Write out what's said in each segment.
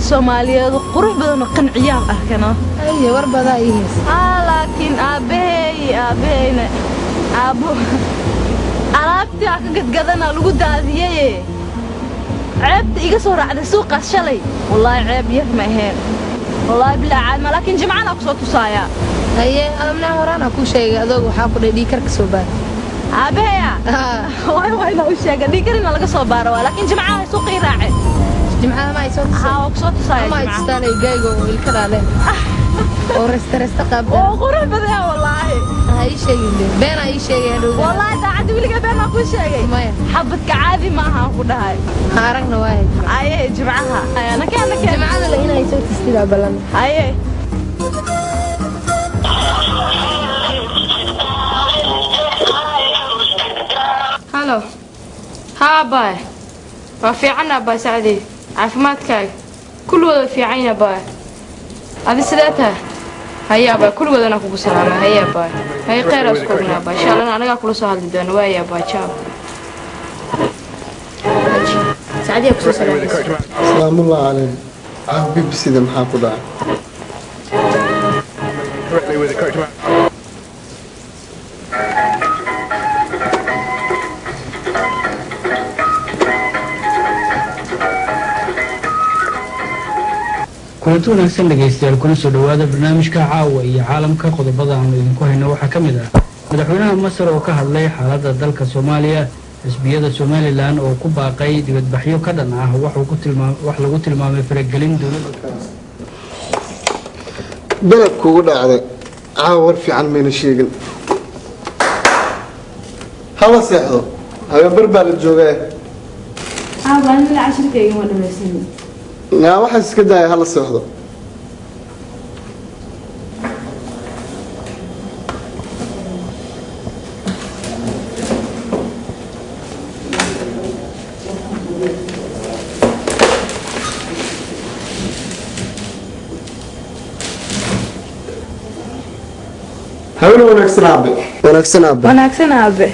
Soomaaliyeed qurux badan oo qanciyaan arkana ay war badan yihiin laakiin aabahayna aabo alaabtii ka gadgadana lagu daadiyay ceebta iga soo raacday suuqa shalay wallahi ceeb yar ma ahayn wallahi bilaa ma laakiin jimcana ku soo tusaaya aye adamna horana ku sheegay adoog waxa ku dhigay karka soo baar aabahaya way la u sheegay dhigarina laga soo baaro laakiin jimcana suuqii raacay jimcana ma ay soo tusaaya ku soo tusaaya ma istaanay gaygo ilka dhaaleen oo resta qaab oo qurux badan wallahi ay sheegay been ay sheegay wallahi daacad wiliga been ku sheegay xabad ka caadi ma aha ku dhahay aragna waay aye jimcaha ana jimcada la inay soo tistida balan aye halo ha baay waa fiicana baay saacadii caafimaadkaaga kulwada fiicayna baay adi sideeta هيا با كل ودنا كوكو سلامة هيا با هيا خير أسكوبنا با إن شاء الله أنا كل سهل دون ويا با تشاو سعدي أكسو سلامة سلام الله عليك عبي بسيدة محافظة kulanti wanaagsan dhageystayaal kuna soo dhawaada barnaamijka caawa iyo caalamka qodobada aan idinku hayno waxaa ka mid ah madaxweynaha Masar oo ka hadlay xaaladda dalka Soomaaliya xisbiyada Somaliland oo ku baaqay dibadbaxyo ka dhan ah wax lagu tilmaamay faragelin dawladda dalabku ugu dhacday caawar fiican mayna sheegin hala seexdo habeen baa la joogaa aan la cashirkayga ma dhamaysin yaa waxa iska daaya hala seexdo هاونا ونكسن عبي ونكسن عبي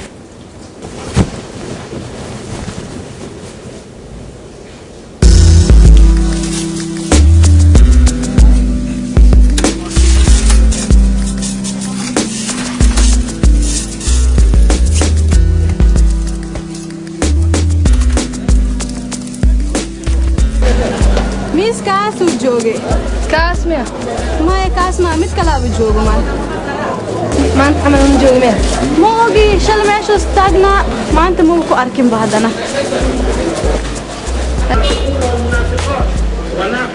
ميس كاسو جوجي كاسميا ما هي كاسما ميت كلاب جوجو ما أنت عمل من جوجي موجي شل ماشي استاجنا ما أنت مو كو أركين بهدنا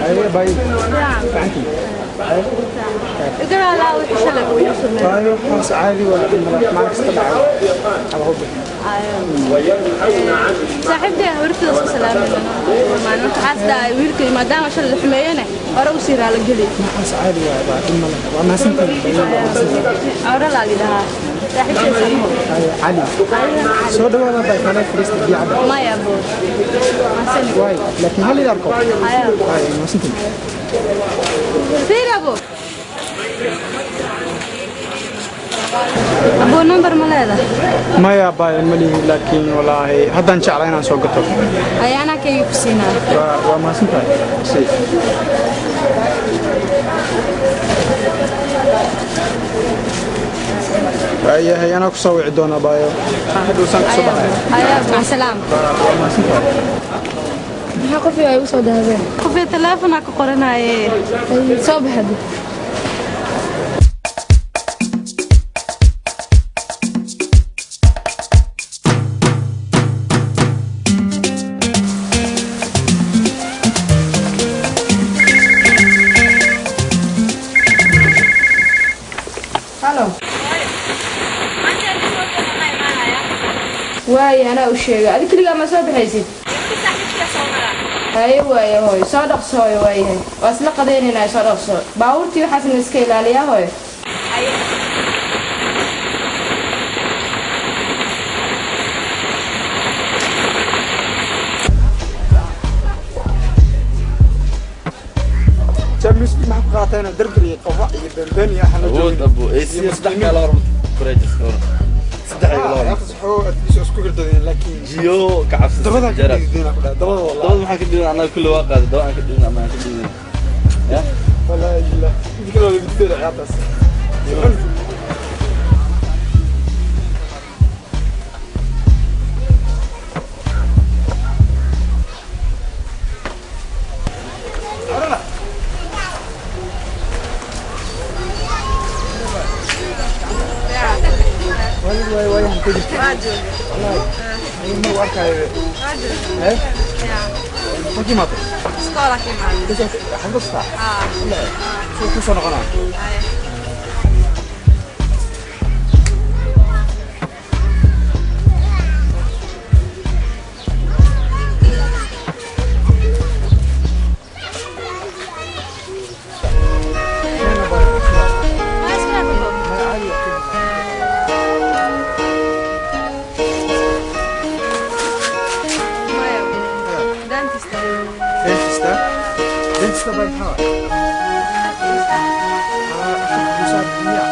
أيه باي اقرأ لا وحشلك ويحصل أيوه خلاص عادي ولا ما استبعد على هوبي صاحبتي وركي وصل سلام ما أنا حاسة وركي ما دام شل الحمينة أروح سير على الجلي خلاص عادي وما سنتين أورا لا لها صاحبتي علي سو دوا ما باي أنا فريست دي عبد ما يا أبو ما سنت واي لكن هل يركض ما سنتين سير أبو أبو نمبر ملاذا ما يا باي الملي لكن والله هذا نشعل أنا سوقته أي أنا كيف سينا وما سنتين هي أنا كسوي عدونا بايو أحد وسانك صباح مع السلامة قفي أي وصل ده قفي تلافونك قرنا إيه صوب هذا واي أنا وشيء هذا كل ما سوى بحيزيد أيوة يا هوي صادق صوي واي هاي وأصلا قديني أنا صادق صوي باورتي وحسن السكيل عليها هوي جميس ما قاطعنا دربري قفا يبنبني احنا ود ابو اي سي صدق على رب كريجس صدق والله أخذ حقوق أديس أسكو قردين لكن جيو كعبس دبدا جرى كدينا دبدا والله دبدا ما كدينا أنا كل واقع دبدا كدينا ما كدينا يا والله إلا كل اللي بتدير عطس وين هتيجي؟ والله ما وقعت ايه؟ ما كي ماطر سكولا كمان بس حفظتها لا شو كسر قناة Dentista vai errar. Não sabe desenhar.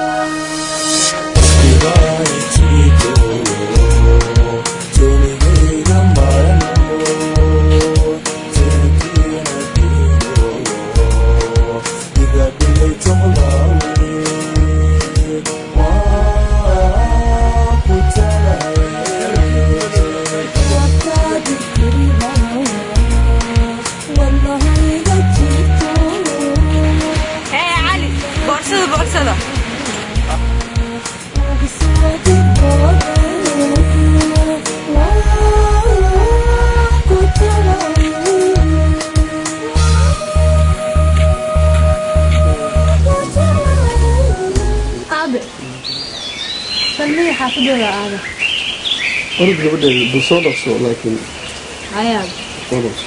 بورصة aabe salmiya xaafadooda aada orod gabadha buu soo dhaqso laakiin ayaad orod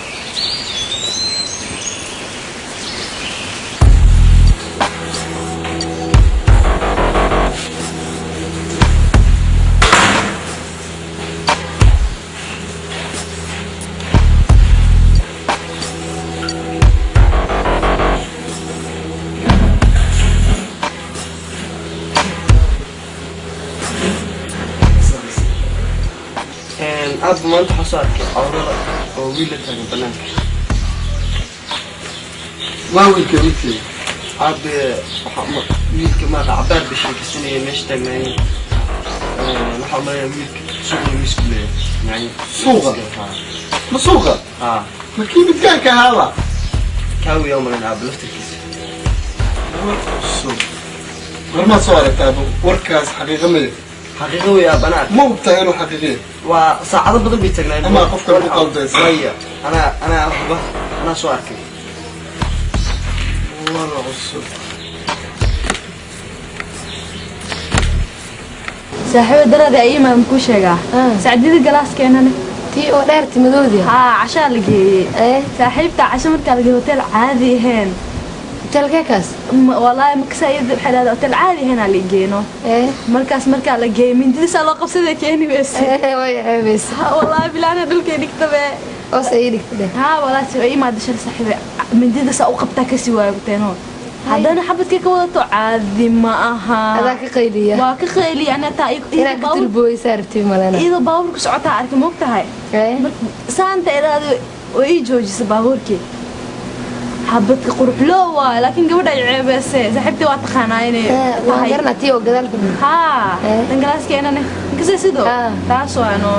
أب ما أنت حصلك أورا أو ويلة تاني بنانك ما ويلك ويلك أب ويلك ما عبار بشركة السنة مش تجمعين نحن ويلك سوق المسكولة يعني سوقة مسوقة ما كيف بتكاك هذا كاوي يوم أنا أب لفتك سوق ما صارت أبو وركاز حقيقة مية حقيقي يا بنات مو بتاعينه حقيقي وساعات بدل بيتجنن أما أفكر بقلبي صحيح أنا أحبه أنا سؤالك والله عصر saaxiibo darada ayima ku sheegaa saacadida galaaskeenana tii oo dheerti madoodi cashaa la geeyey saaxiibta casho markaa la geeyey hotel caadi ahayn hotelkeekaas wallaahi markasaa iyada waxay dhahdaa hotel caadi ahayn aa la geeyno markaas markaa la geeyey mindidisaa loo qabsaday keeni weyse way ceebaysa wallaahi bilaana dhulkay dhigtabe hoos ay dhigtade wallaahi ay imaada shal saaxiibe mindidisaa u qabtaa kasii waagteeno haddana xabadkii ka wadato caadi ma aha adaa ka qayliya waa ka qayliya ana taa inaa ka tilbooysaa rabti malena iyadoo baabuurka socotaa arka moog tahay saanta ilaada way ii joojisa baabuurkii xabadka quruxloo waayo laakiin gabadha ay ceebeese saaxiibtii waa taqaanaa inay waan garanaa tii oo gadaalka dhig dangalaaskeennane inkasee sidoo taas waano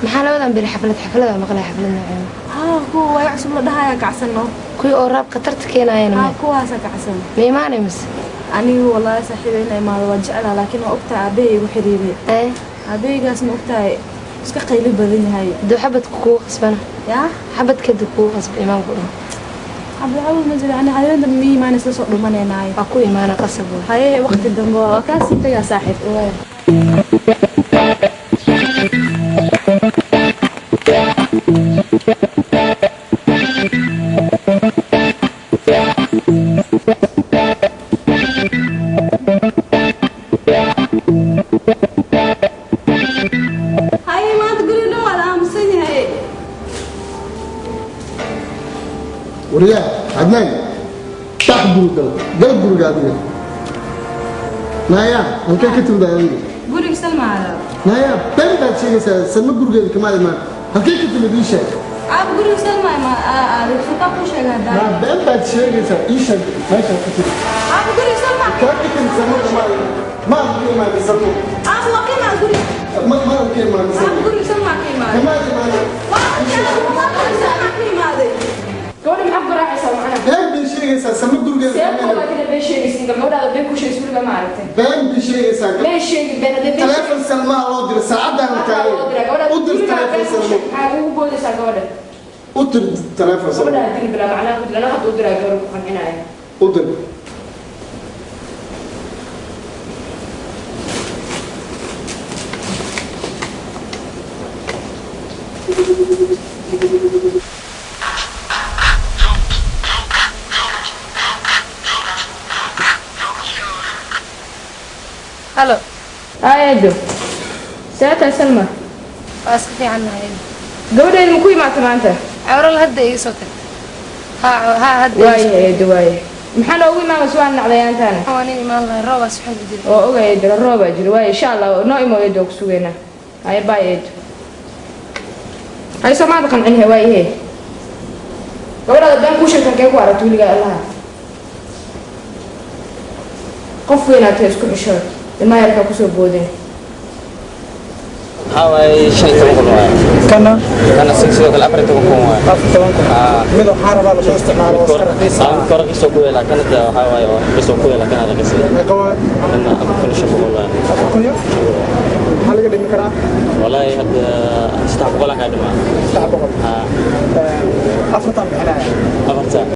maxaa labadan beri xaflada maqlay xaflad nooceena kuwa waayo cusub la dhahaya kacsano kuwii oo raab khatarta keenayana kuwaasa kacsan ma imaanay mise anigu wallaahi saaxiiba ina imaado waa jeclaa laakiin waa ogtahay aabbahay igu xiriiray aabbaygaas ma ogtahay iska qayli badan yahay duu xabadka kugu qasbana yaa xabadkada kugu qasba imaanku dhan cabdicawd ma jira ani habeen dambe mi imaanaysa soo dhumanaynaay waa ku imaana qasab haye waqti dambe waa kaasii tagaa saaxiib وريا عدنان تحبوا قلب قاعدين نايا أنت كتب ده guriga salma aada نايا بين بعد شيء سلمى برجع كمان ما هل كتب ده إيش aab guriga salma ma aada shaqo ku sheega ما hadaa بين بعد شيء إيش ما كتب aab guriga salma كتب سلمى ما أدري ما بيسلموا aab waqti ma guriga ما أدري ما aab بيسلموا guriga salma kiimaade كمان ما gabadha maxaa ku raaxaysaa macnaha بين بشيء سلمى برجع seebkooda kale been sheegaysin gabadhaada been ku sheegaysa weliba ma aragtay بين بشيء been sheegi been hadee been تلفون سلمى الله درس ساعة كاي أدرس تلفون سلمى maxaa ugu boodaysaa gabadha أدرس تلفون سلمى gabadha hadii bilaa macnaha ku dilana hadda u diraa gabadha ku qancinaya أدرس halo aayado seetaa salma waa iska fiicannahay gabadheedu ma ku imaata maanta cawral hadda iga soo tag ha hadda waaye eedo waaye maxaa noogu imaamaysa waa nacdayaantaana waa nin imaan lahay roobaas waxaan u jiray oo ogaya jiro roobaa jiro waaye insha allah noo imo eedo ku sugeynaa haye baay eedo haye soomaada qancin he waaye he gabadhaada been kuu sheegtan kee ku aragta weligaa allaha qof weynaatay isku xisho ilmaha yarkaa kusoo boodin حاوي شيء تبغى له كنا كان سكسي ولا أبرد تبغى له أفضل ميدو حارب على شو استعمال كور كيسوكو ولا كانت حاوي كيسوكو ولا كان هذا كسي قواد أنا أكل شيء والله كل يوم هل قد يمكن والله هذا استعبوا لك هذا ما استعبوا أفضل أفرت